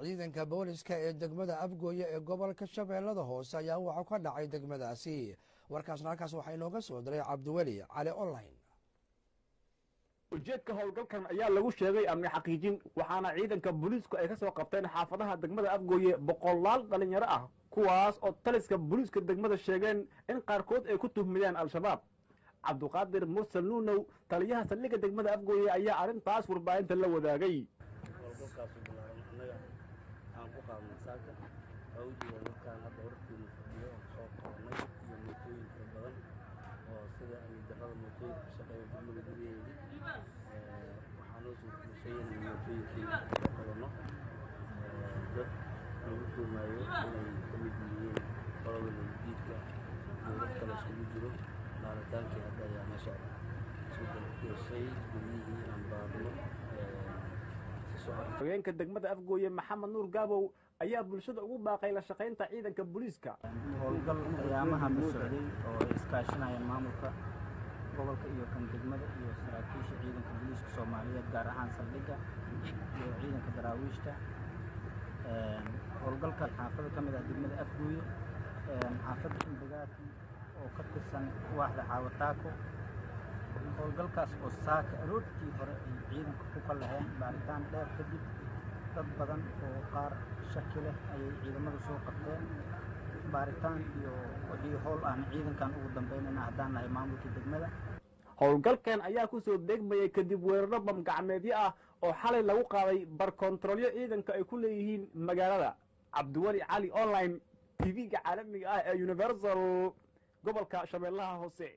ciidanka booliska ee degmada Afgooye ee gobolka Shabeellada Hoose ayaa waxa ka dhacay degmadaasi. warkaasna halkaas waxaa inooga soo diray Cabdiweli Cali online. ujeedka howlgalkan ayaa lagu sheegay amni xaqiijin waxaana ciidanka booliisku ay ka soo qabteen xaafadaha degmada Afgooye boqolaal dhalinyaro ah kuwaas oo taliska booliiska degmada sheegeen in qaarkood ay ku tuhmayaan al-shabaab. Cabduqaadir Mursal Nuunow taliyaha saldhigga degmada Afgooye ayaa arrintaas warbaahinta la wadaagay. aan ku qaadnay saaka awdiga markaan hadda warkiina fadhiyo soo qabanay iyo mootooyin fara badan oo sida ay darrada mootooyinka ka shaqeeya degmada gudaheedii waxaa noo soo fulishay in mootooyinkii soo qabanno dad lagu tuumayo inay ka mid yihiin qolada nabadiidka iyo dad kale isugu jiro baaritaankii hadda ayaa noo socda soo dalkiyashay guryihii inaan baarno hoggaanka degmada Afgooye Maxamed Nuur Gaabow ayaa bulshada ugu baaqay la shaqeynta ciidanka booliiska. howlgal ayaamaha mas'uuliyay oo iskaashanayaan maamulka gobolka iyo kan degmada iyo saraakiisha ciidanka booliiska Soomaaliyeed gaar ahaan saldhigga iyo ciidanka daraawiishta. howlgalka xaafadda ka mid ah degmada Afgooye xaafadda Indagaati oo ka tirsan waaxda Xawataako. howlgalkaas oo saaka aroortii hore ay ciidanku ku kalaheen baaritaan dheer kadib dad badan oo qaar shaki leh ayay ciidamadu soo qabteen baaritaan iyo wixii howl aan ciidankan ugu dambeynayna haddaan nahay maamulka degmada. howlgalkan ayaa ku soo degmayay kadib weeraro bam gacmeedyo ah oo xalay lagu qaaday bar kontaroolyo ciidanka ay ku leeyihiin magaalada. Cabdiweli Cali online TV-ga caalamiga ah ee Universal gobolka Shabeellaha Hoose.